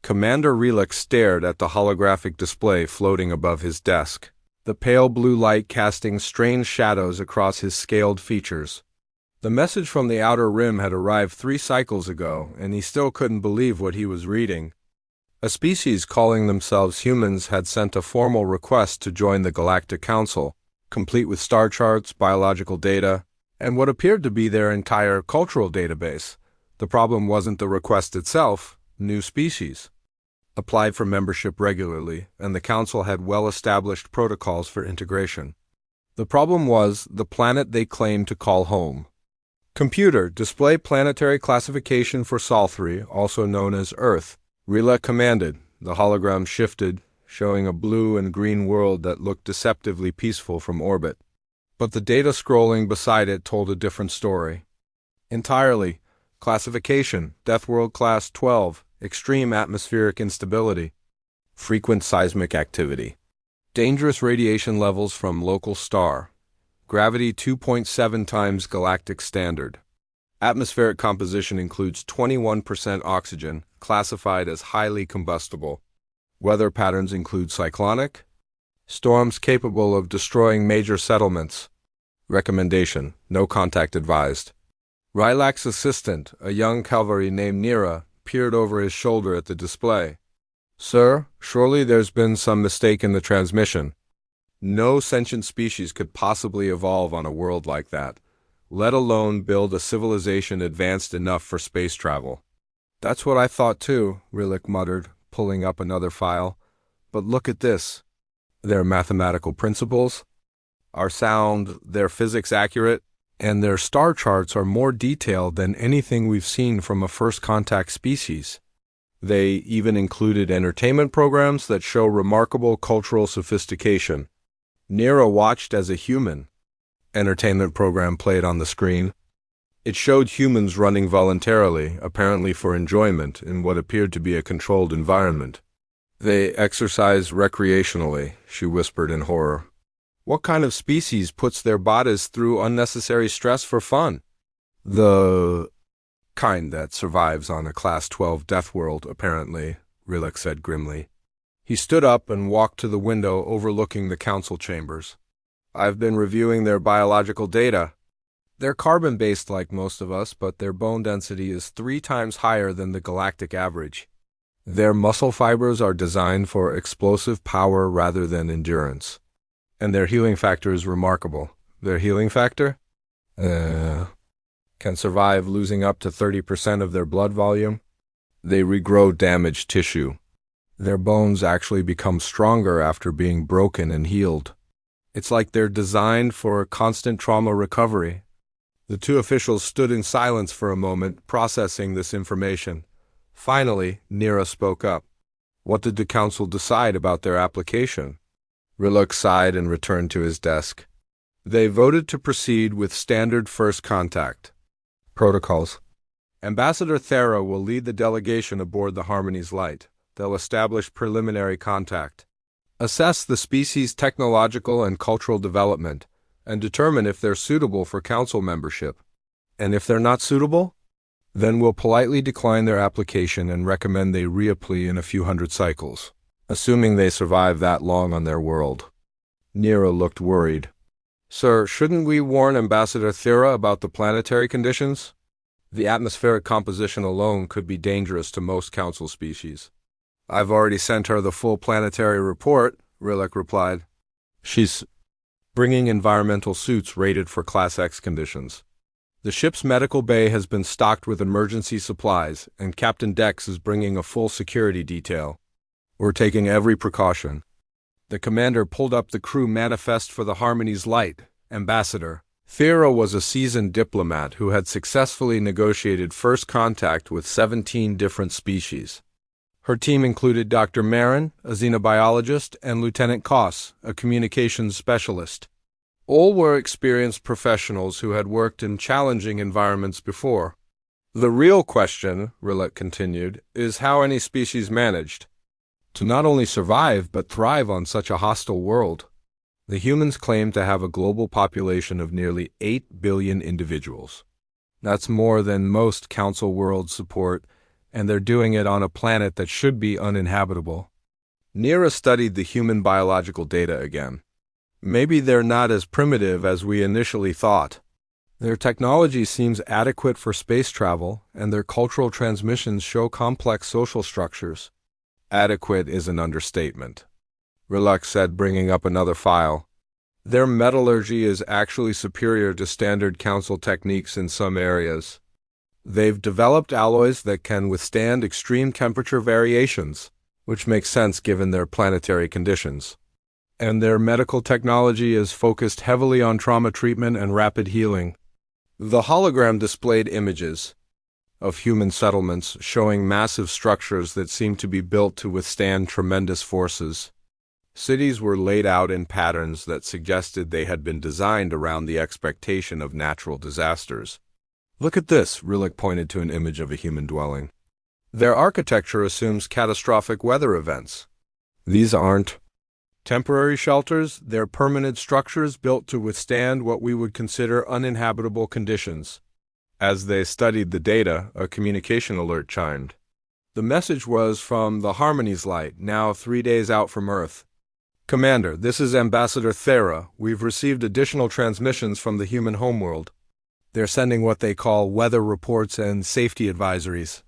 Commander Relix stared at the holographic display floating above his desk, the pale blue light casting strange shadows across his scaled features. The message from the Outer Rim had arrived 3 cycles ago, and he still couldn't believe what he was reading. A species calling themselves humans had sent a formal request to join the Galactic Council, complete with star charts, biological data, and what appeared to be their entire cultural database. The problem wasn't the request itself, new species applied for membership regularly, and the Council had well-established protocols for integration. The problem was the planet they claimed to call home. Computer, display planetary classification for Sol 3, also known as Earth. Relay commanded. The hologram shifted, showing a blue and green world that looked deceptively peaceful from orbit. But the data scrolling beside it told a different story. Entirely. Classification, Deathworld Class 12, extreme atmospheric instability, frequent seismic activity, dangerous radiation levels from local star, gravity 2.7 times galactic standard. Atmospheric composition includes 21% oxygen, classified as highly combustible. Weather patterns include cyclonic, storms capable of destroying major settlements. Recommendation: no contact advised. Rylak's assistant, a young cavalry named Nira, peered over his shoulder at the display. "Sir, surely there's been some mistake in the transmission. No sentient species could possibly evolve on a world like that, let alone build a civilization advanced enough for space travel." "That's what I thought too," Rillick muttered, pulling up another file. "But look at this. Their mathematical principles are sound, their physics accurate, and their star charts are more detailed than anything we've seen from a first-contact species. They even included entertainment programs that show remarkable cultural sophistication." Nira watched as a human. Entertainment program played on the screen. It showed humans running voluntarily, apparently for enjoyment, in what appeared to be a controlled environment. "They exercise recreationally," she whispered in horror. "What kind of species puts their bodies through unnecessary stress for fun?" "The kind that survives on a Class 12 Deathworld, apparently," Rillick said grimly. He stood up and walked to the window overlooking the council chambers. "I've been reviewing their biological data. They're carbon-based like most of us, but their bone density is 3 times higher than the galactic average. Their muscle fibers are designed for explosive power rather than endurance. And their healing factor is remarkable." "Their healing factor?" "Can survive losing up to 30% of their blood volume. They regrow damaged tissue. Their bones actually become stronger after being broken and healed. It's like they're designed for constant trauma recovery." The 2 officials stood in silence for a moment, processing this information. Finally, Nira spoke up. "What did the council decide about their application?" Rillick sighed and returned to his desk. "They voted to proceed with standard first contact protocols. Ambassador Thera will lead the delegation aboard the Harmony's Light. They'll establish preliminary contact, assess the species' technological and cultural development, and determine if they're suitable for council membership. And if they're not suitable, then we'll politely decline their application and recommend they reapply in a few hundred cycles, assuming they survive that long on their world." Nira looked worried. "Sir, shouldn't we warn Ambassador Thera about the planetary conditions? The atmospheric composition alone could be dangerous to most council species." "I've already sent her the full planetary report," Rillick replied. "She's bringing environmental suits rated for Class X conditions. The ship's medical bay has been stocked with emergency supplies, and Captain Dex is bringing a full security detail. We're taking every precaution." The commander pulled up the crew manifest for the Harmony's Light. Ambassador Thera was a seasoned diplomat who had successfully negotiated first contact with 17 different species. Her team included Dr. Marin, a xenobiologist, and Lieutenant Koss, a communications specialist. All were experienced professionals who had worked in challenging environments before. "The real question," Rillick continued, "is how any species managed to not only survive but thrive on such a hostile world. The humans claim to have a global population of nearly 8 billion individuals. That's more than most council worlds support, and they're doing it on a planet that should be uninhabitable. Nira studied the human biological data again. Maybe they're not as primitive as we initially thought. Their technology seems adequate for space travel, and their cultural transmissions show complex social structures. Adequate is an understatement, Riluk said, bringing up another file. Their metallurgy is actually superior to standard council techniques in some areas. They've developed alloys that can withstand extreme temperature variations, which makes sense given their planetary conditions. And their medical technology is focused heavily on trauma treatment and rapid healing. The hologram displayed images of human settlements showing massive structures that seemed to be built to withstand tremendous forces. Cities were laid out in patterns that suggested they had been designed around the expectation of natural disasters. Look at this, Riluk pointed to an image of a human dwelling. Their architecture assumes catastrophic weather events. These aren't temporary shelters, they're permanent structures built to withstand what we would consider uninhabitable conditions. As they studied the data, a communication alert chimed. The message was from the Harmony's Light, now 3 days out from Earth. Commander, this is Ambassador Thera. We've received additional transmissions from the human homeworld. They're sending what they call weather reports and safety advisories.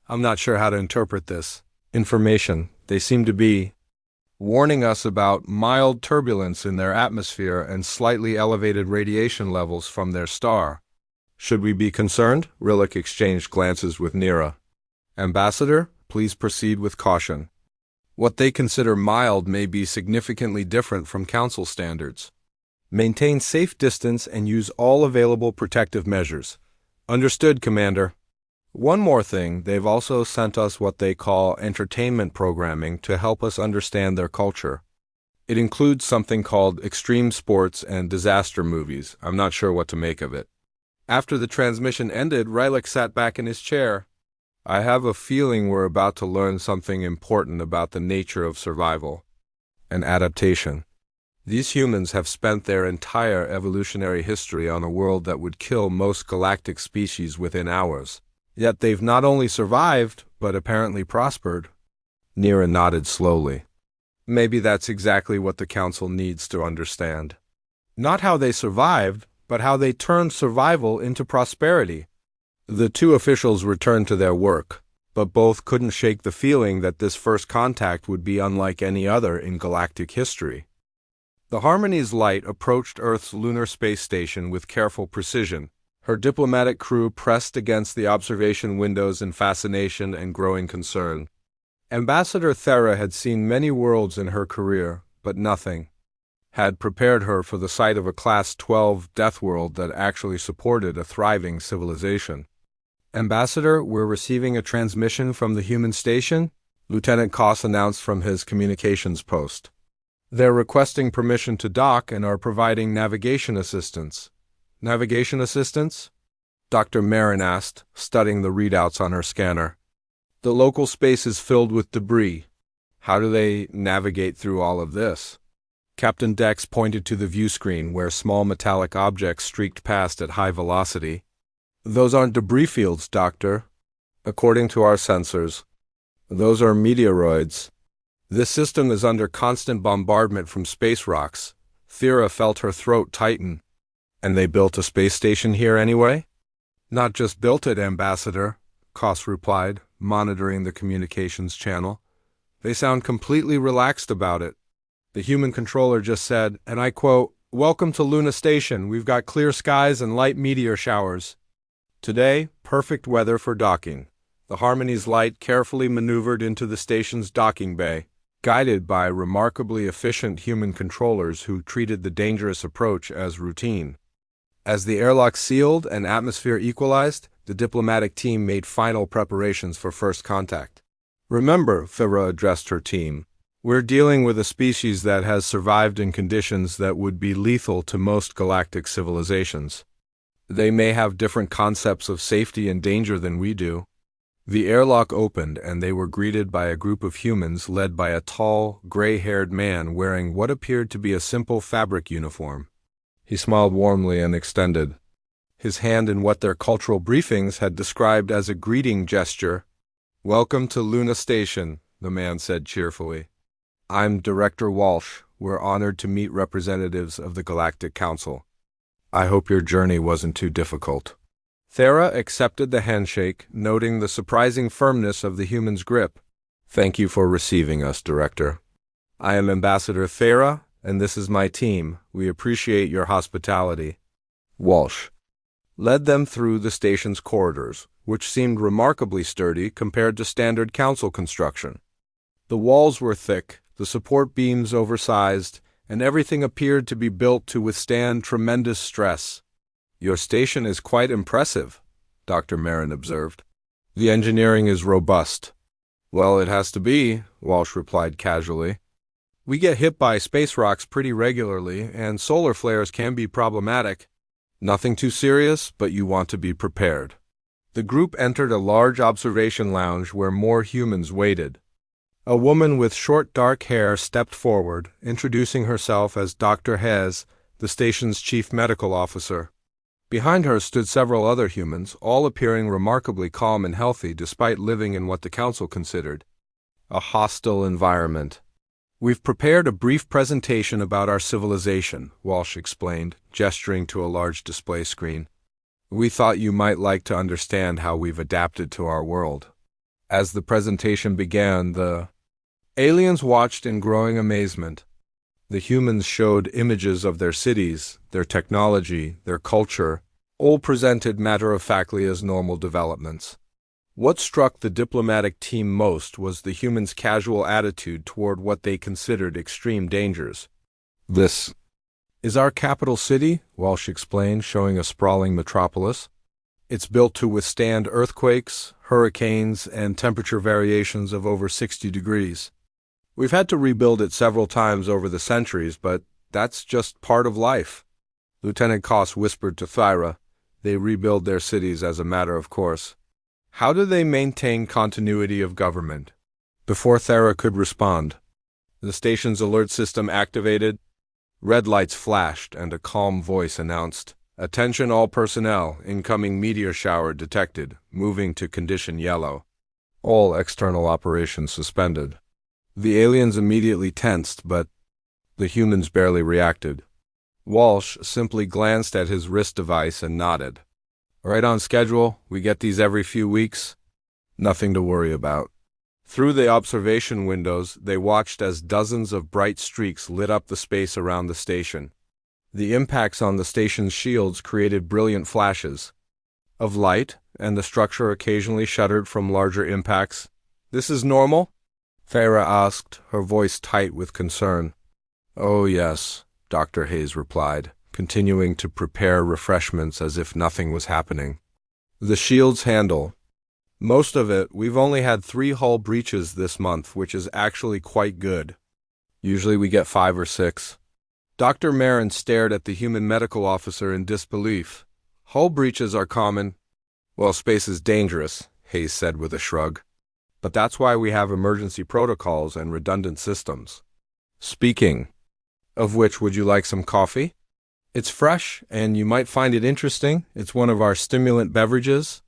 I'm not sure how to interpret this information. They seem to be warning us about mild turbulence in their atmosphere and slightly elevated radiation levels from their star. Should we be concerned? Riluk exchanged glances with Nira. Ambassador, please proceed with caution. What they consider mild may be significantly different from Council standards. Maintain safe distance and use all available protective measures. Understood, Commander. One more thing, they've also sent us what they call entertainment programming to help us understand their culture. It includes something called extreme sports and disaster movies. I'm not sure what to make of it. After the transmission ended, Riluk sat back in his chair. I have a feeling we're about to learn something important about the nature of survival and adaptation. These humans have spent their entire evolutionary history on a world that would kill most galactic species within hours. Yet they've not only survived, but apparently prospered. Nira nodded slowly. Maybe that's exactly what the Council needs to understand. Not how they survived, but how they turned survival into prosperity. The two officials returned to their work, but both couldn't shake the feeling that this first contact would be unlike any other in galactic history. The Harmony's Light approached Earth's lunar space station with careful precision. Her diplomatic crew pressed against the observation windows in fascination and growing concern. Ambassador Thera had seen many worlds in her career, but nothing had prepared her for the sight of a Class 12 Deathworld that actually supported a thriving civilization. Ambassador, we're receiving a transmission from the human station, Lieutenant Koss announced from his communications post. They're requesting permission to dock and are providing navigation assistance. Navigation assistance? Dr. Marin asked, studying the readouts on her scanner. The local space is filled with debris. How do they navigate through all of this? Captain Dex pointed to the view screen where small metallic objects streaked past at high velocity. Those aren't debris fields, Doctor. According to our sensors, those are meteoroids. This system is under constant bombardment from space rocks. Thera felt her throat tighten. And they built a space station here anyway? Not just built it, Ambassador, Koss replied, monitoring the communications channel. They sound completely relaxed about it. The human controller just said, and I quote, "Welcome to Luna Station. We've got clear skies and light meteor showers. Today, perfect weather for docking." The Harmony's Light carefully maneuvered into the station's docking bay, guided by remarkably efficient human controllers who treated the dangerous approach as routine. As the airlock sealed and atmosphere equalized, the diplomatic team made final preparations for first contact. Remember, Thera addressed her team, we're dealing with a species that has survived in conditions that would be lethal to most galactic civilizations. They may have different concepts of safety and danger than we do. The airlock opened and they were greeted by a group of humans led by a tall, gray-haired man wearing what appeared to be a simple fabric uniform. He smiled warmly and extended his hand in what their cultural briefings had described as a greeting gesture. Welcome to Luna Station, the man said cheerfully. I'm Director Walsh. We're honored to meet representatives of the Galactic Council. I hope your journey wasn't too difficult. Thera accepted the handshake, noting the surprising firmness of the human's grip. Thank you for receiving us, Director. I am Ambassador Thera, and this is my team. We appreciate your hospitality. Walsh led them through the station's corridors, which seemed remarkably sturdy compared to standard council construction. The walls were thick, the support beams oversized, and everything appeared to be built to withstand tremendous stress. Your station is quite impressive, Dr. Marin observed. The engineering is robust. Well, it has to be, Walsh replied casually. We get hit by space rocks pretty regularly, and solar flares can be problematic. Nothing too serious, but you want to be prepared. The group entered a large observation lounge where more humans waited. A woman with short dark hair stepped forward, introducing herself as Dr. Hez, the station's chief medical officer. Behind her stood several other humans, all appearing remarkably calm and healthy despite living in what the council considered a hostile environment. We've prepared a brief presentation about our civilization, Walsh explained, gesturing to a large display screen. We thought you might like to understand how we've adapted to our world. As the presentation began, the aliens watched in growing amazement. The humans showed images of their cities, their technology, their culture, all presented matter-of-factly as normal developments. What struck the diplomatic team most was the humans' casual attitude toward what they considered extreme dangers. This is our capital city, Walsh explained, showing a sprawling metropolis. It's built to withstand earthquakes, hurricanes, and temperature variations of over 60 degrees. We've had to rebuild it several times over the centuries, but that's just part of life. Lieutenant Koss whispered to Thyra. They rebuild their cities as a matter of course. How do they maintain continuity of government? Before Thera could respond, the station's alert system activated. Red lights flashed, and a calm voice announced, "Attention all personnel, incoming meteor shower detected, moving to condition yellow." All external operations suspended. The aliens immediately tensed, but the humans barely reacted. Walsh simply glanced at his wrist device and nodded. Right on schedule, we get these every few weeks. Nothing to worry about. Through the observation windows, they watched as dozens of bright streaks lit up the space around the station. The impacts on the station's shields created brilliant flashes of light, and the structure occasionally shuddered from larger impacts. This is normal? Farah asked, her voice tight with concern. Oh yes, Dr. Hayes replied, continuing to prepare refreshments as if nothing was happening. The shield's handle. Most of it, we've only had 3 hull breaches this month, which is actually quite good. Usually we get 5 or 6. Dr. Marin stared at the human medical officer in disbelief. Hull breaches are common. Well, space is dangerous, Hayes said with a shrug. But that's why we have emergency protocols and redundant systems. Speaking of which, would you like some coffee? It's fresh, and you might find it interesting. It's one of our stimulant beverages.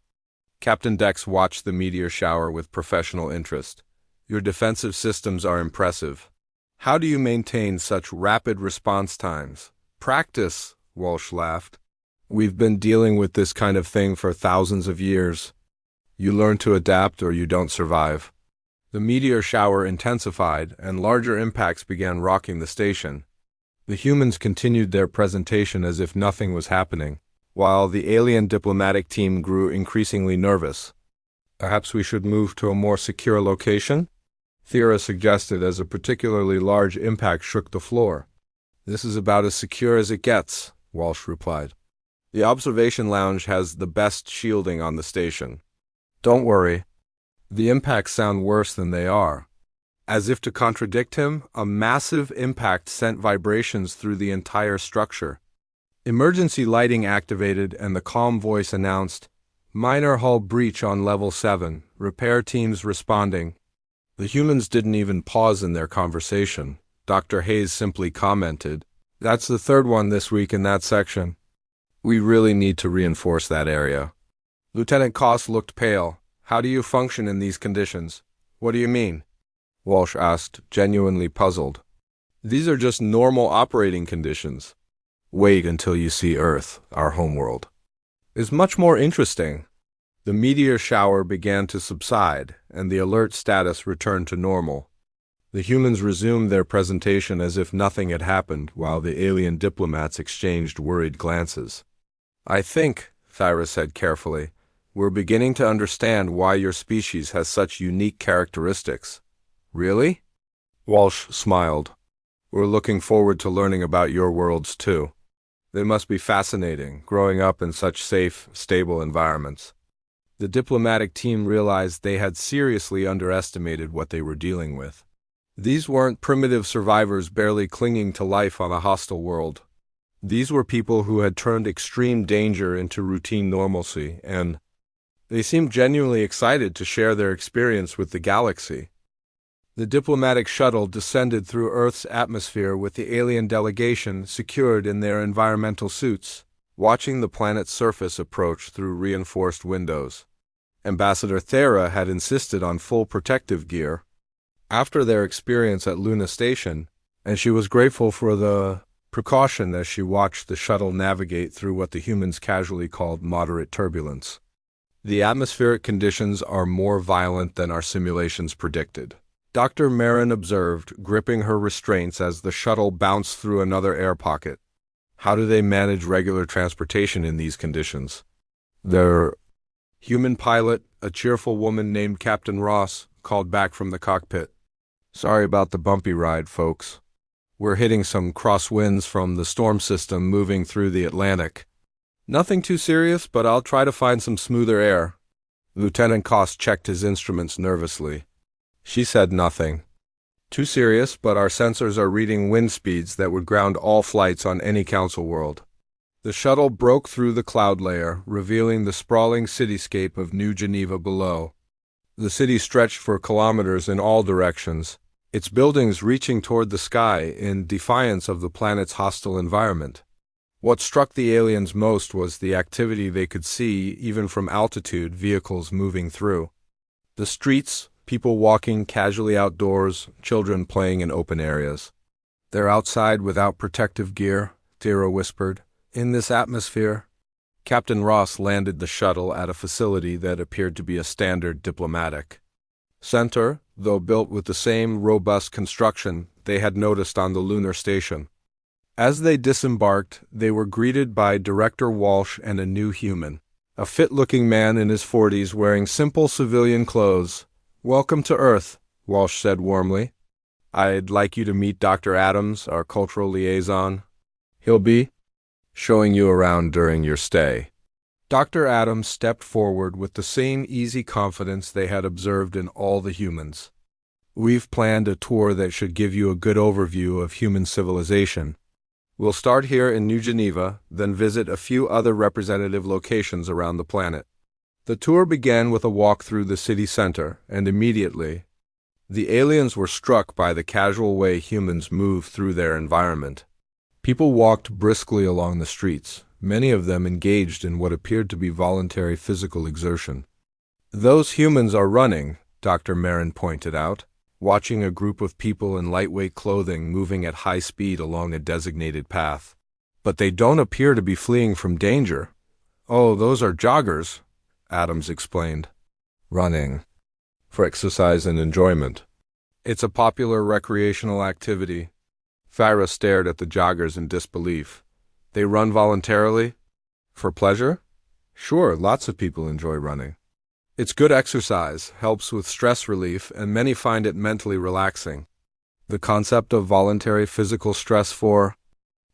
Captain Dex watched the meteor shower with professional interest. Your defensive systems are impressive. How do you maintain such rapid response times? Practice, Walsh laughed. We've been dealing with this kind of thing for thousands of years. You learn to adapt or you don't survive. The meteor shower intensified, and larger impacts began rocking the station. The humans continued their presentation as if nothing was happening, while the alien diplomatic team grew increasingly nervous. Perhaps we should move to a more secure location? Thera suggested as a particularly large impact shook the floor. This is about as secure as it gets, Walsh replied. The observation lounge has the best shielding on the station. Don't worry. The impacts sound worse than they are. As if to contradict him, a massive impact sent vibrations through the entire structure. Emergency lighting activated, and the calm voice announced, "Minor hull breach on level 7. Repair teams responding." The humans didn't even pause in their conversation. Dr. Hayes simply commented, "That's the 3rd one this week in that section. We really need to reinforce that area." Lieutenant Koss looked pale. How do you function in these conditions? What do you mean? Walsh asked, genuinely puzzled. These are just normal operating conditions. Wait until you see Earth, our homeworld. It's much more interesting. The meteor shower began to subside, and the alert status returned to normal. The humans resumed their presentation as if nothing had happened, while the alien diplomats exchanged worried glances. I think, Thyra said carefully, we're beginning to understand why your species has such unique characteristics. Really? Walsh smiled. We're looking forward to learning about your worlds, too. They must be fascinating, growing up in such safe, stable environments. The diplomatic team realized they had seriously underestimated what they were dealing with. These weren't primitive survivors barely clinging to life on a hostile world. These were people who had turned extreme danger into routine normalcy, and they seemed genuinely excited to share their experience with the galaxy. The diplomatic shuttle descended through Earth's atmosphere with the alien delegation secured in their environmental suits, watching the planet's surface approach through reinforced windows. Ambassador Thera had insisted on full protective gear after their experience at Luna Station, and she was grateful for the precaution as she watched the shuttle navigate through what the humans casually called moderate turbulence. The atmospheric conditions are more violent than our simulations predicted, Dr. Marin observed, gripping her restraints as the shuttle bounced through another air pocket. How do they manage regular transportation in these conditions? Their human pilot, a cheerful woman named Captain Ross, called back from the cockpit. Sorry about the bumpy ride, folks. We're hitting some crosswinds from the storm system moving through the Atlantic. Nothing too serious, but I'll try to find some smoother air. Lieutenant Koss checked his instruments nervously. She said nothing. Too serious, but our sensors are reading wind speeds that would ground all flights on any council world. The shuttle broke through the cloud layer, revealing the sprawling cityscape of New Geneva below. The city stretched for kilometers in all directions, its buildings reaching toward the sky in defiance of the planet's hostile environment. What struck the aliens most was the activity they could see even from altitude, vehicles moving through. The streets, people walking casually outdoors, children playing in open areas. They're outside without protective gear, Thera whispered. In this atmosphere. Captain Ross landed the shuttle at a facility that appeared to be a standard diplomatic center, though built with the same robust construction they had noticed on the lunar station. As they disembarked, they were greeted by Director Walsh and a new human, a fit-looking man in his 40s wearing simple civilian clothes. Welcome to Earth, Walsh said warmly. I'd like you to meet Dr. Adams, our cultural liaison. He'll be showing you around during your stay. Dr. Adams stepped forward with the same easy confidence they had observed in all the humans. We've planned a tour that should give you a good overview of human civilization. We'll start here in New Geneva, then visit a few other representative locations around the planet. The tour began with a walk through the city center, and immediately, the aliens were struck by the casual way humans move through their environment. People walked briskly along the streets, many of them engaged in what appeared to be voluntary physical exertion. Those humans are running, Dr. Marin pointed out, watching a group of people in lightweight clothing moving at high speed along a designated path. But they don't appear to be fleeing from danger. Oh, those are joggers, Adams explained. Running. For exercise and enjoyment. It's a popular recreational activity. Thyra stared at the joggers in disbelief. They run voluntarily? For pleasure? Sure, lots of people enjoy running. It's good exercise, helps with stress relief, and many find it mentally relaxing. The concept of voluntary physical stress for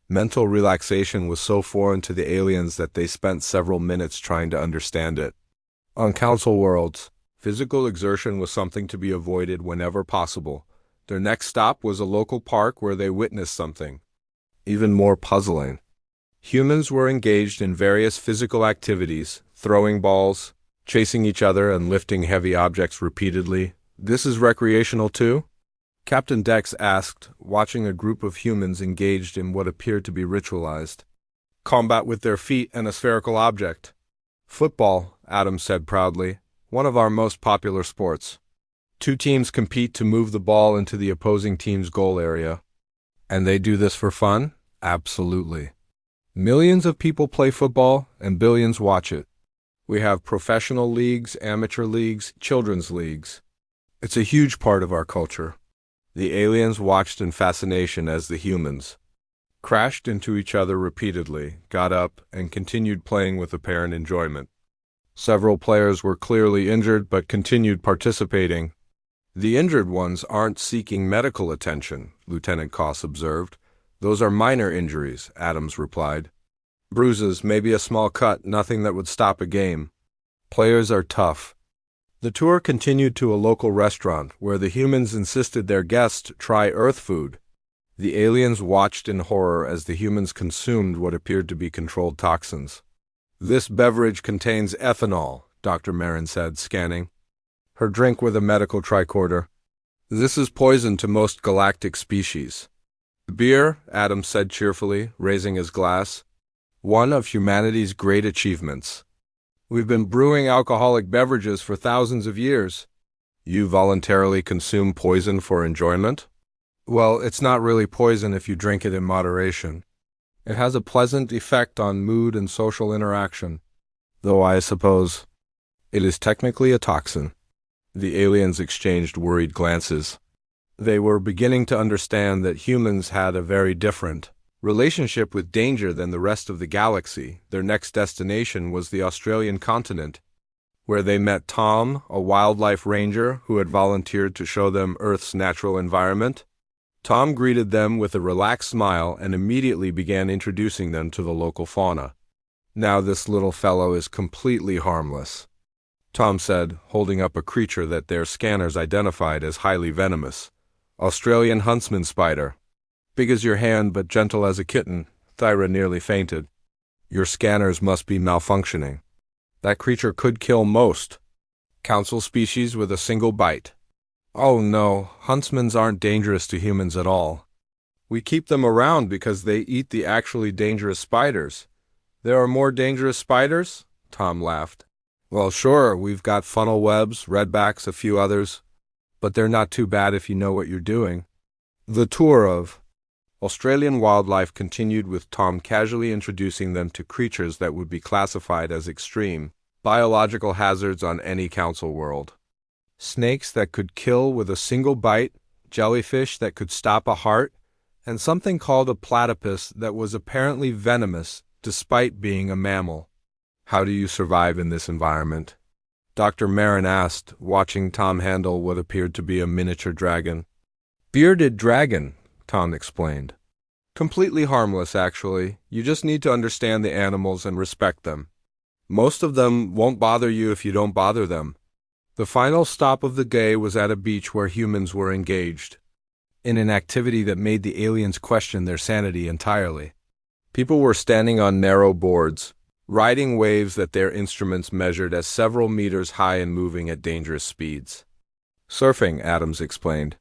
mental relaxation was so foreign to the aliens that they spent several minutes trying to understand it. On council worlds, physical exertion was something to be avoided whenever possible. Their next stop was a local park where they witnessed something even more puzzling. Humans were engaged in various physical activities, throwing balls, chasing each other, and lifting heavy objects repeatedly. This is recreational too? Captain Dex asked, watching a group of humans engaged in what appeared to be ritualized combat with their feet and a spherical object. Football, Adams said proudly. One of our most popular sports. Two teams compete to move the ball into the opposing team's goal area. And they do this for fun? Absolutely. Millions of people play football, and billions watch it. We have professional leagues, amateur leagues, children's leagues. It's a huge part of our culture. The aliens watched in fascination as the humans crashed into each other repeatedly, got up, and continued playing with apparent enjoyment. Several players were clearly injured but continued participating. The injured ones aren't seeking medical attention, Lieutenant Koss observed. Those are minor injuries, Adams replied. Bruises, maybe a small cut, nothing that would stop a game. Players are tough. The tour continued to a local restaurant where the humans insisted their guests try Earth food. The aliens watched in horror as the humans consumed what appeared to be controlled toxins. This beverage contains ethanol, Dr. Marin said, scanning her drink with a medical tricorder. This is poison to most galactic species. Beer, Adams said cheerfully, raising his glass. One of humanity's great achievements. We've been brewing alcoholic beverages for thousands of years. You voluntarily consume poison for enjoyment? Well, it's not really poison if you drink it in moderation. It has a pleasant effect on mood and social interaction, though I suppose it is technically a toxin. The aliens exchanged worried glances. They were beginning to understand that humans had a very different relationship with danger than the rest of the galaxy. Their next destination was the Australian continent, where they met Tom, a wildlife ranger who had volunteered to show them Earth's natural environment. Tom greeted them with a relaxed smile and immediately began introducing them to the local fauna. Now this little fellow is completely harmless, Tom said, holding up a creature that their scanners identified as highly venomous. Australian huntsman spider. Big as your hand but gentle as a kitten. Thyra nearly fainted. Your scanners must be malfunctioning. That creature could kill most council species with a single bite. Oh no, huntsmen aren't dangerous to humans at all. We keep them around because they eat the actually dangerous spiders. There are more dangerous spiders? Tom laughed. Well, sure, we've got funnel webs, redbacks, a few others, but they're not too bad if you know what you're doing. The tour of Australian wildlife continued with Tom casually introducing them to creatures that would be classified as extreme biological hazards on any council world. Snakes that could kill with a single bite, jellyfish that could stop a heart, and something called a platypus that was apparently venomous despite being a mammal. How do you survive in this environment? Dr. Marin asked, watching Tom handle what appeared to be a miniature dragon. Bearded dragon, Tom explained. Completely harmless, actually. You just need to understand the animals and respect them. Most of them won't bother you if you don't bother them. The final stop of the day was at a beach where humans were engaged in an activity that made the aliens question their sanity entirely. People were standing on narrow boards, riding waves that their instruments measured as several meters high and moving at dangerous speeds. Surfing, Adams explained.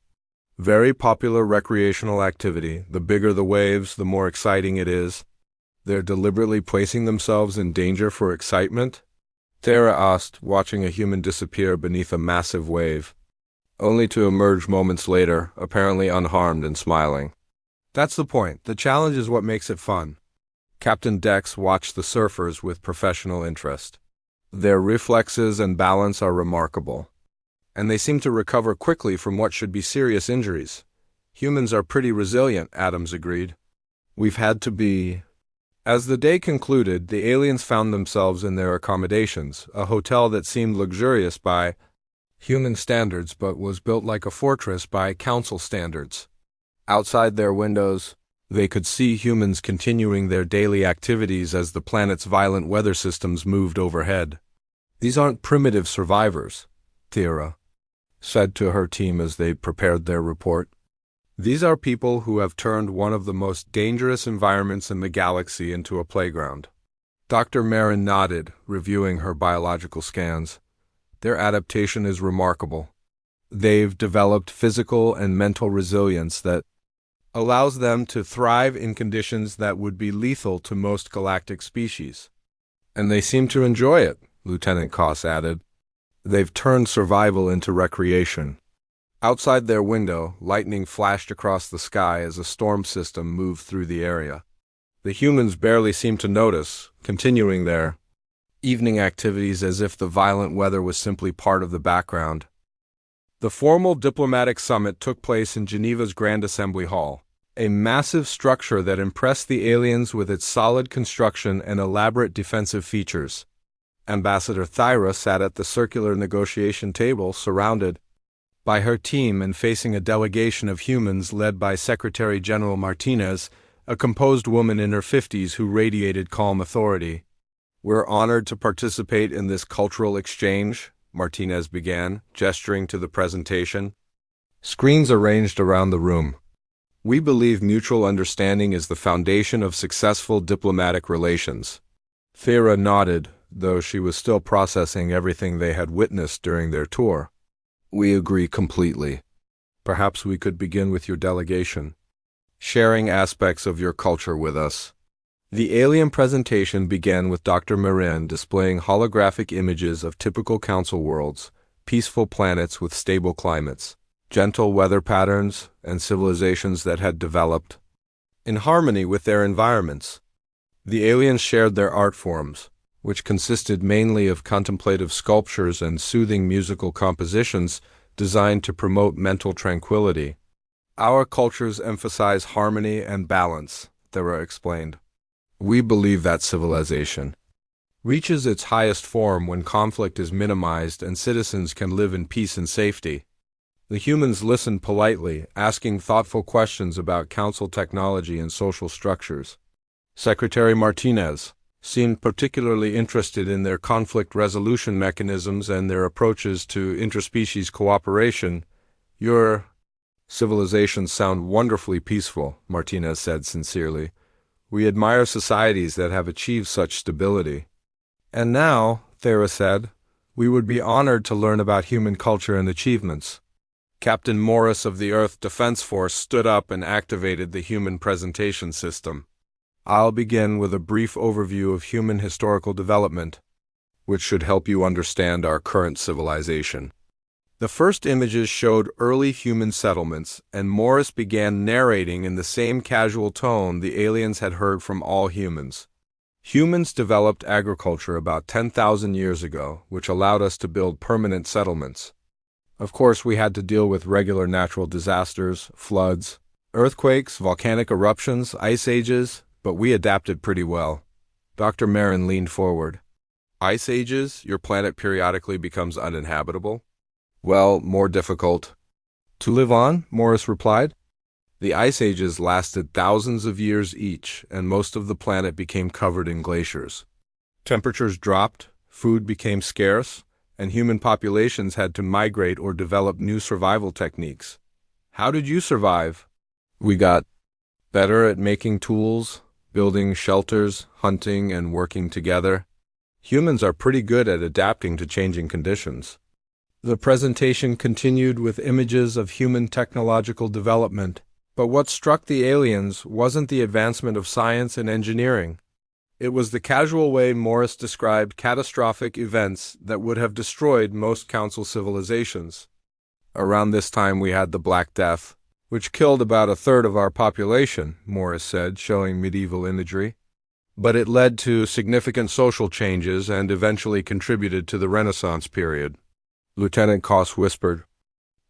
Very popular recreational activity. The bigger the waves, the more exciting it is. They're deliberately placing themselves in danger for excitement? Tara asked, watching a human disappear beneath a massive wave, only to emerge moments later, apparently unharmed and smiling. That's the point. The challenge is what makes it fun. Captain Dex watched the surfers with professional interest. Their reflexes and balance are remarkable, and they seem to recover quickly from what should be serious injuries. Humans are pretty resilient, Adams agreed. We've had to be. As the day concluded, the aliens found themselves in their accommodations, a hotel that seemed luxurious by human standards but was built like a fortress by council standards. Outside their windows, they could see humans continuing their daily activities as the planet's violent weather systems moved overhead. These aren't primitive survivors, Thera said to her team as they prepared their report. These are people who have turned one of the most dangerous environments in the galaxy into a playground. Dr. Marin nodded, reviewing her biological scans. Their adaptation is remarkable. They've developed physical and mental resilience that allows them to thrive in conditions that would be lethal to most galactic species. And they seem to enjoy it, Lieutenant Koss added. They've turned survival into recreation. Outside their window, lightning flashed across the sky as a storm system moved through the area. The humans barely seemed to notice, continuing their evening activities as if the violent weather was simply part of the background. The formal diplomatic summit took place in Geneva's Grand Assembly Hall, a massive structure that impressed the aliens with its solid construction and elaborate defensive features. Ambassador Thyra sat at the circular negotiation table, surrounded by her team and facing a delegation of humans led by Secretary General Martinez, a composed woman in her 50s who radiated calm authority. "We're honored to participate in this cultural exchange," Martinez began, gesturing to the presentation. Screens arranged around the room. "We believe mutual understanding is the foundation of successful diplomatic relations." Thyra nodded, though she was still processing everything they had witnessed during their tour. "We agree completely. Perhaps we could begin with your delegation, sharing aspects of your culture with us." The alien presentation began with Dr. Marin displaying holographic images of typical council worlds, peaceful planets with stable climates, gentle weather patterns, and civilizations that had developed in harmony with their environments. The aliens shared their art forms, which consisted mainly of contemplative sculptures and soothing musical compositions designed to promote mental tranquility. "Our cultures emphasize harmony and balance," Thera explained. "We believe that civilization reaches its highest form when conflict is minimized and citizens can live in peace and safety." The humans listened politely, asking thoughtful questions about council technology and social structures. Secretary Martinez seemed particularly interested in their conflict resolution mechanisms and their approaches to interspecies cooperation. "Your civilizations sound wonderfully peaceful," Martinez said sincerely. "We admire societies that have achieved such stability." "And now," Thera said, "we would be honored to learn about human culture and achievements." Captain Morris of the Earth Defense Force stood up and activated the human presentation system. "I'll begin with a brief overview of human historical development, which should help you understand our current civilization." The first images showed early human settlements, and Morris began narrating in the same casual tone the aliens had heard from all humans. "Humans developed agriculture about 10,000 years ago, which allowed us to build permanent settlements. Of course, we had to deal with regular natural disasters, floods, earthquakes, volcanic eruptions, ice ages, but we adapted pretty well." Dr. Marin leaned forward. "Ice ages? Your planet periodically becomes uninhabitable?" "Well, more difficult to live on," Morris replied. "The ice ages lasted thousands of years each, and most of the planet became covered in glaciers. Temperatures dropped, food became scarce, and human populations had to migrate or develop new survival techniques." "How did you survive?" "We got better at making tools, building shelters, hunting, and working together. Humans are pretty good at adapting to changing conditions." The presentation continued with images of human technological development, but what struck the aliens wasn't the advancement of science and engineering. It was the casual way Morris described catastrophic events that would have destroyed most council civilizations. "Around this time we had the Black Death, which killed about a third of our population," Morris said, showing medieval imagery. "But it led to significant social changes and eventually contributed to the Renaissance period." Lieutenant Koss whispered.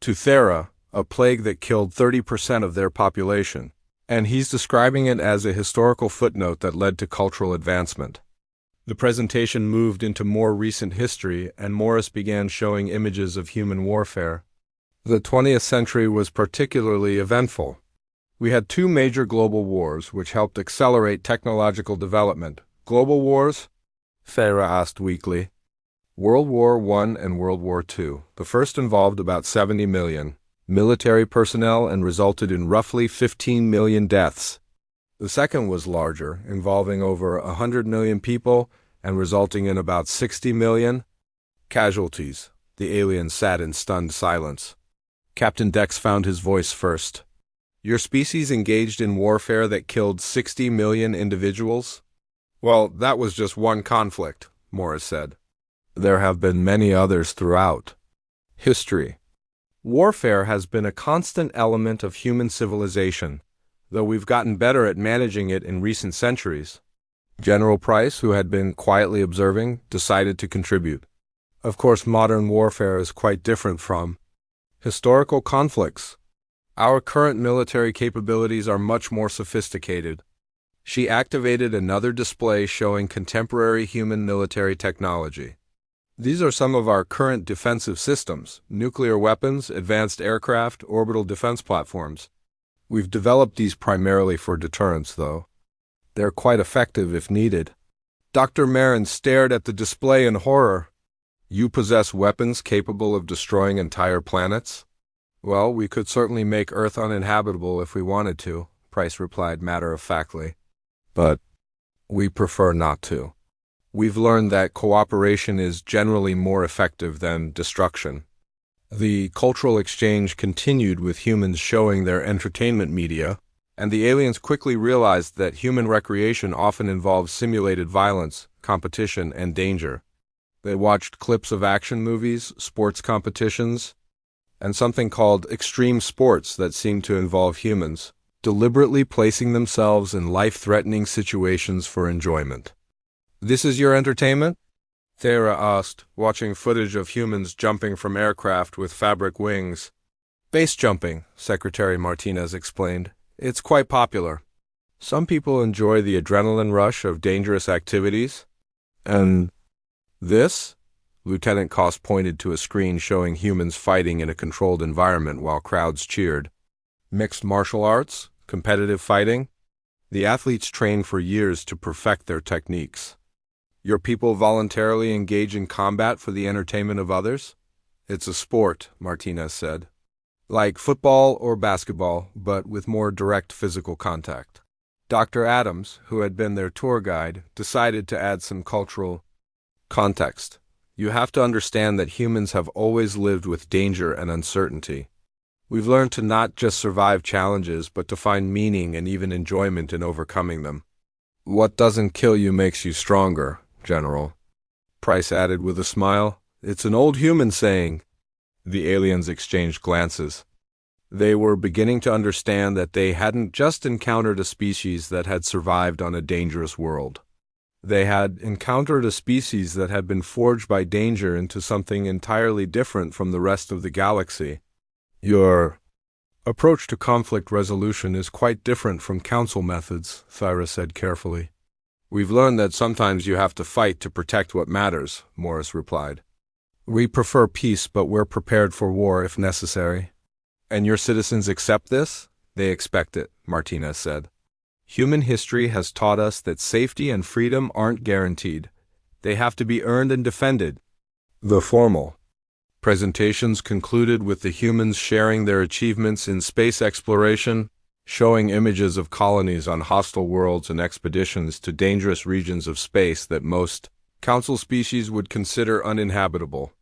"To Thera, a plague that killed 30% of their population. And he's describing it as a historical footnote that led to cultural advancement." The presentation moved into more recent history, and Morris began showing images of human warfare. The 20th century was particularly eventful. We had two major global wars, which helped accelerate technological development. "Global wars?" Thera asked weakly. "World War I and World War II. The first involved about 70 million military personnel and resulted in roughly 15 million deaths. The second was larger, involving over 100 million people and resulting in about 60 million casualties." The alien sat in stunned silence. Captain Dex found his voice first. "Your species engaged in warfare that killed 60 million individuals?" "Well, that was just one conflict," Morris said. There have been many others throughout history. Warfare has been a constant element of human civilization, though we've gotten better at managing it in recent centuries. General Price, who had been quietly observing, decided to contribute. Of course, modern warfare is quite different from historical conflicts. Our current military capabilities are much more sophisticated. She activated another display showing contemporary human military technology. These are some of our current defensive systems: nuclear weapons, advanced aircraft, orbital defense platforms. We've developed these primarily for deterrence, though. They're quite effective if needed. Dr. Marin stared at the display in horror. You possess weapons capable of destroying entire planets? Well, we could certainly make Earth uninhabitable if we wanted to, Price replied matter-of-factly. But we prefer not to. We've learned that cooperation is generally more effective than destruction. The cultural exchange continued with humans showing their entertainment media, and the aliens quickly realized that human recreation often involves simulated violence, competition, and danger. They watched clips of action movies, sports competitions, and something called extreme sports that seemed to involve humans, deliberately placing themselves in life-threatening situations for enjoyment. This is your entertainment? Thera asked, watching footage of humans jumping from aircraft with fabric wings. Base jumping, Secretary Martinez explained. It's quite popular. Some people enjoy the adrenaline rush of dangerous activities. And this? Lieutenant Koss pointed to a screen showing humans fighting in a controlled environment while crowds cheered. Mixed martial arts? Competitive fighting? The athletes train for years to perfect their techniques. Your people voluntarily engage in combat for the entertainment of others? It's a sport, Martinez said. Like football or basketball, but with more direct physical contact. Dr. Adams, who had been their tour guide, decided to add some cultural context. You have to understand that humans have always lived with danger and uncertainty. We've learned to not just survive challenges, but to find meaning and even enjoyment in overcoming them. What doesn't kill you makes you stronger, General, Price added with a smile. It's an old human saying. The aliens exchanged glances. They were beginning to understand that they hadn't just encountered a species that had survived on a dangerous world. They had encountered a species that had been forged by danger into something entirely different from the rest of the galaxy. Your approach to conflict resolution is quite different from council methods, Thyra said carefully. We've learned that sometimes you have to fight to protect what matters, Morris replied. We prefer peace, but we're prepared for war if necessary. And your citizens accept this? They expect it, Martinez said. Human history has taught us that safety and freedom aren't guaranteed. They have to be earned and defended. The formal presentations concluded with the humans sharing their achievements in space exploration, showing images of colonies on hostile worlds and expeditions to dangerous regions of space that most council species would consider uninhabitable.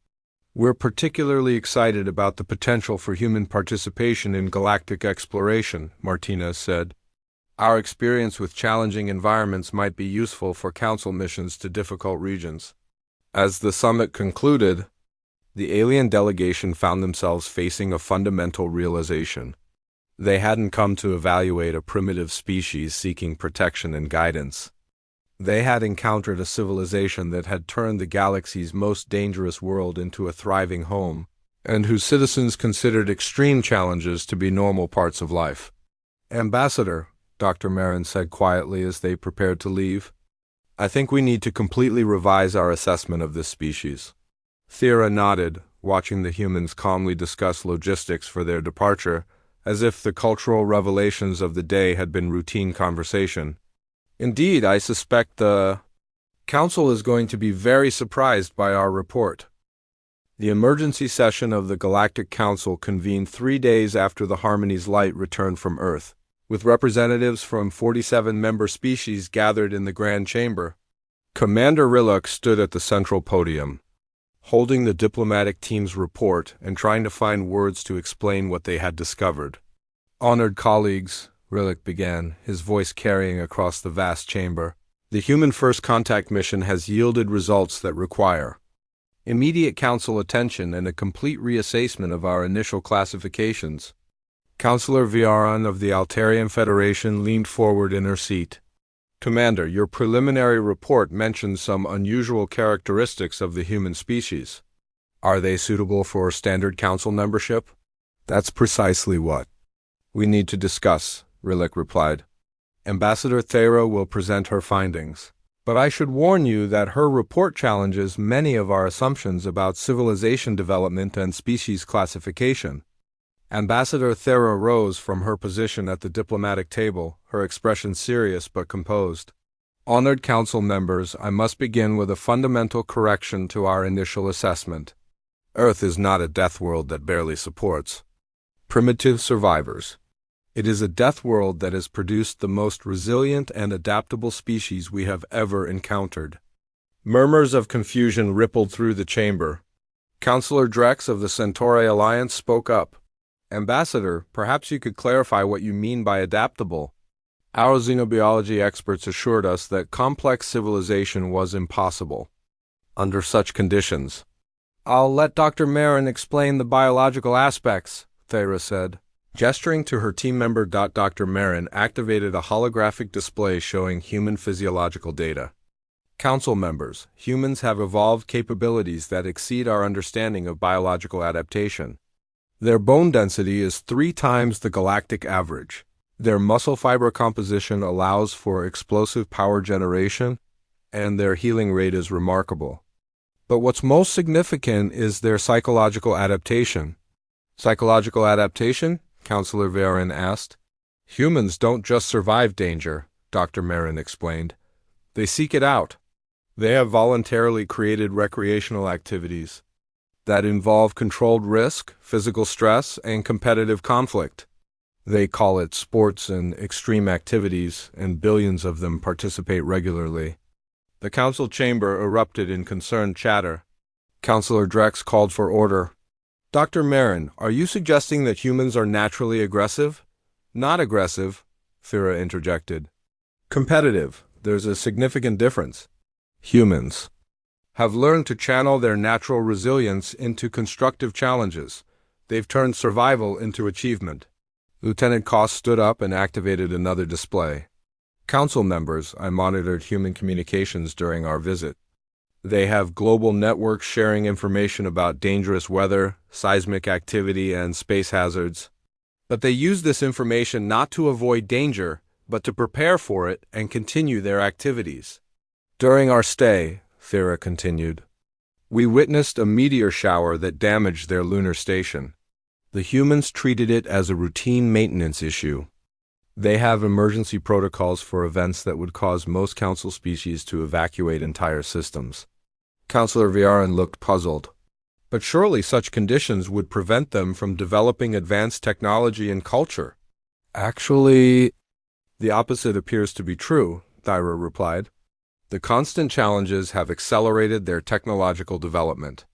We're particularly excited about the potential for human participation in galactic exploration, Martinez said. Our experience with challenging environments might be useful for council missions to difficult regions. As the summit concluded, the alien delegation found themselves facing a fundamental realization. They hadn't come to evaluate a primitive species seeking protection and guidance. They had encountered a civilization that had turned the galaxy's most dangerous world into a thriving home, and whose citizens considered extreme challenges to be normal parts of life. Ambassador, Dr. Marin said quietly as they prepared to leave, I think we need to completely revise our assessment of this species. Thera nodded, watching the humans calmly discuss logistics for their departure, as if the cultural revelations of the day had been routine conversation. Indeed, I suspect the Council is going to be very surprised by our report. The emergency session of the Galactic Council convened 3 days after the Harmony's light returned from Earth, with representatives from 47 member species gathered in the Grand Chamber. Commander Riluk stood at the central podium, holding the diplomatic team's report and trying to find words to explain what they had discovered. Honored colleagues, Riluk began, his voice carrying across the vast chamber, the human first contact mission has yielded results that require immediate council attention, and a complete reassessment of our initial classifications. Councillor Viaran of the Altarian Federation leaned forward in her seat. Commander, your preliminary report mentions some unusual characteristics of the human species. Are they suitable for standard council membership? That's precisely what we need to discuss, Rillick replied. Ambassador Thera will present her findings. But I should warn you that her report challenges many of our assumptions about civilization development and species classification. Ambassador Thera rose from her position at the diplomatic table, her expression serious but composed. Honored council members, I must begin with a fundamental correction to our initial assessment. Earth is not a death world that barely supports primitive survivors. It is a death world that has produced the most resilient and adaptable species we have ever encountered. Murmurs of confusion rippled through the chamber. Councillor Drex of the Centauri Alliance spoke up. Ambassador, perhaps you could clarify what you mean by adaptable. Our xenobiology experts assured us that complex civilization was impossible under such conditions. I'll let Dr. Marin explain the biological aspects, Thera said. Gesturing to her team member, Dr. Marin activated a holographic display showing human physiological data. Council members, humans have evolved capabilities that exceed our understanding of biological adaptation. Their bone density is 3 times the galactic average. Their muscle fiber composition allows for explosive power generation, and their healing rate is remarkable. But what's most significant is their psychological adaptation. Psychological adaptation? Councillor Varin asked. Humans don't just survive danger, Dr. Marin explained. They seek it out. They have voluntarily created recreational activities that involve controlled risk, physical stress, and competitive conflict. They call it sports and extreme activities, and billions of them participate regularly. The council chamber erupted in concerned chatter. Councillor Drex called for order. Dr. Marin, are you suggesting that humans are naturally aggressive? Not aggressive, Thera interjected. Competitive. There's a significant difference. Humans have learned to channel their natural resilience into constructive challenges. They've turned survival into achievement. Lieutenant Koss stood up and activated another display. Council members, I monitored human communications during our visit. They have global networks sharing information about dangerous weather, seismic activity, and space hazards. But they use this information not to avoid danger, but to prepare for it and continue their activities. During our stay, Thera continued, we witnessed a meteor shower that damaged their lunar station. The humans treated it as a routine maintenance issue. They have emergency protocols for events that would cause most council species to evacuate entire systems. Councillor Viaran looked puzzled. But surely such conditions would prevent them from developing advanced technology and culture. Actually, the opposite appears to be true, Thyra replied. The constant challenges have accelerated their technological development.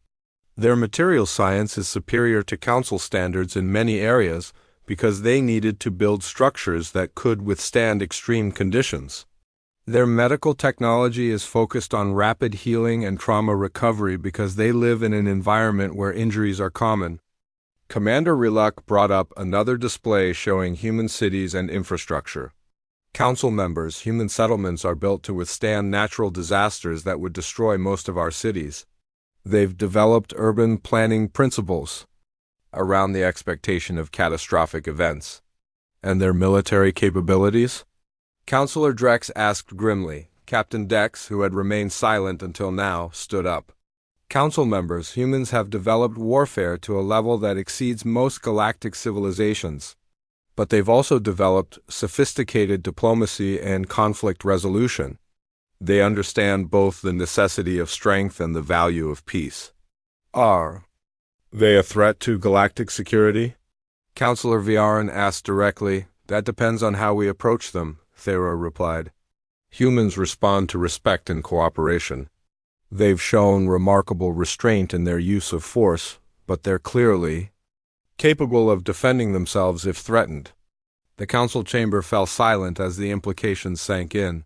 Their material science is superior to council standards in many areas because they needed to build structures that could withstand extreme conditions. Their medical technology is focused on rapid healing and trauma recovery because they live in an environment where injuries are common. Commander Rilak brought up another display showing human cities and infrastructure. Council members, human settlements are built to withstand natural disasters that would destroy most of our cities. They've developed urban planning principles around the expectation of catastrophic events. And their military capabilities? Councillor Drex asked grimly. Captain Dex, who had remained silent until now, stood up. Council members, humans have developed warfare to a level that exceeds most galactic civilizations. But they've also developed sophisticated diplomacy and conflict resolution. They understand both the necessity of strength and the value of peace. Are they a threat to galactic security? Councillor Viaran asked directly. That depends on how we approach them, Thera replied. Humans respond to respect and cooperation. They've shown remarkable restraint in their use of force, but they're clearly capable of defending themselves if threatened. The council chamber fell silent as the implications sank in.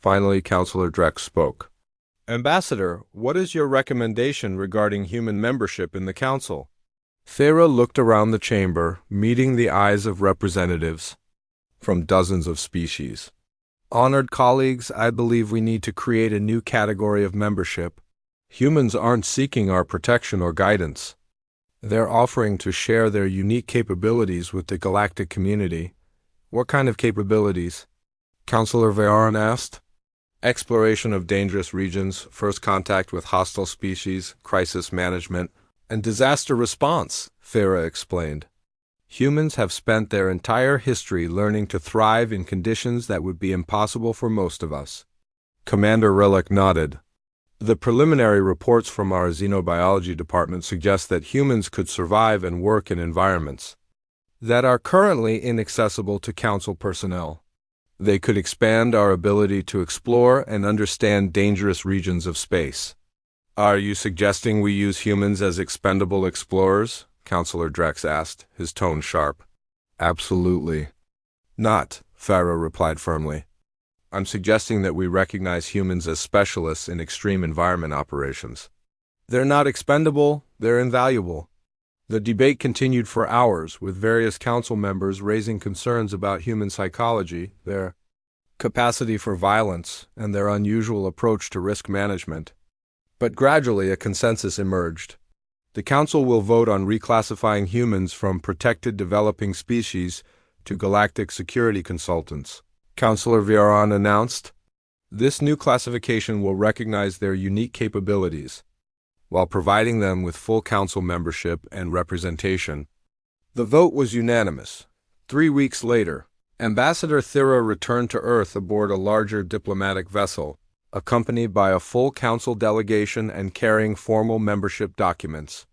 Finally, Councillor Drex spoke. Ambassador, what is your recommendation regarding human membership in the Council? Thera looked around the chamber, meeting the eyes of representatives from dozens of species. Honored colleagues, I believe we need to create a new category of membership. Humans aren't seeking our protection or guidance. They're offering to share their unique capabilities with the galactic community. What kind of capabilities? Counselor Vearan asked. Exploration of dangerous regions, first contact with hostile species, crisis management, and disaster response, Thera explained. Humans have spent their entire history learning to thrive in conditions that would be impossible for most of us. Commander Relic nodded. The preliminary reports from our xenobiology department suggest that humans could survive and work in environments that are currently inaccessible to Council personnel. They could expand our ability to explore and understand dangerous regions of space. Are you suggesting we use humans as expendable explorers? Counselor Drex asked, his tone sharp. Absolutely not, Farah replied firmly. I'm suggesting that we recognize humans as specialists in extreme environment operations. They're not expendable, they're invaluable. The debate continued for hours, with various council members raising concerns about human psychology, their capacity for violence, and their unusual approach to risk management. But gradually a consensus emerged. The Council will vote on reclassifying humans from protected developing species to galactic security consultants, Counselor Vearan announced. This new classification will recognize their unique capabilities, while providing them with full Council membership and representation. The vote was unanimous. 3 weeks later, Ambassador Thera returned to Earth aboard a larger diplomatic vessel, accompanied by a full Council delegation and carrying formal membership documents.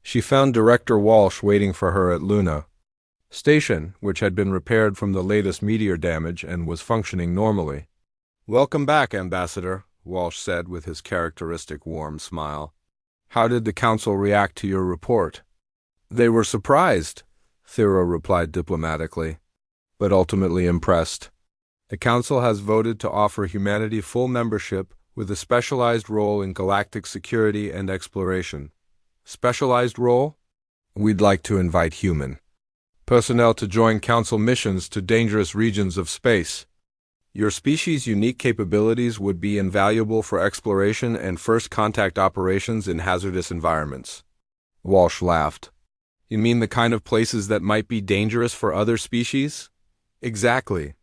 She found Director Walsh waiting for her at Luna Station, which had been repaired from the latest meteor damage and was functioning normally. Welcome back, Ambassador, Walsh said with his characteristic warm smile. How did the Council react to your report? They were surprised, Thera replied diplomatically, but ultimately impressed. The Council has voted to offer humanity full membership with a specialized role in galactic security and exploration. Specialized role? We'd like to invite human personnel to join Council missions to dangerous regions of space. Your species' unique capabilities would be invaluable for exploration and first contact operations in hazardous environments. Walsh laughed. You mean the kind of places that might be dangerous for other species? Exactly.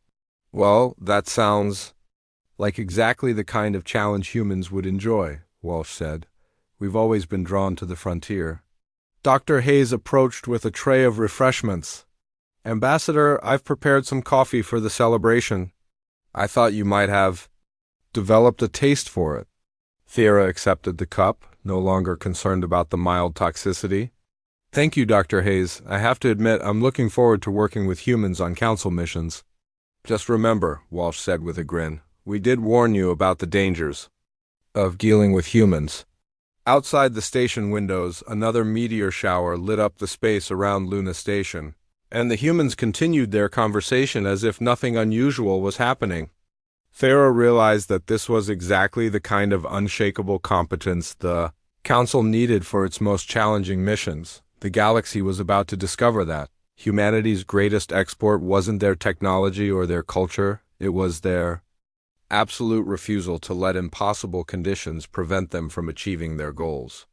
Well, that sounds like exactly the kind of challenge humans would enjoy, Walsh said. We've always been drawn to the frontier. Dr. Hayes approached with a tray of refreshments. Ambassador, I've prepared some coffee for the celebration. I thought you might have developed a taste for it. Thera accepted the cup, no longer concerned about the mild toxicity. Thank you, Dr. Hayes. I have to admit, I'm looking forward to working with humans on Council missions. Just remember, Walsh said with a grin, we did warn you about the dangers of dealing with humans. Outside the station windows, another meteor shower lit up the space around Luna Station, and the humans continued their conversation as if nothing unusual was happening. Thera realized that this was exactly the kind of unshakable competence the Council needed for its most challenging missions. The galaxy was about to discover that humanity's greatest export wasn't their technology or their culture, it was their absolute refusal to let impossible conditions prevent them from achieving their goals.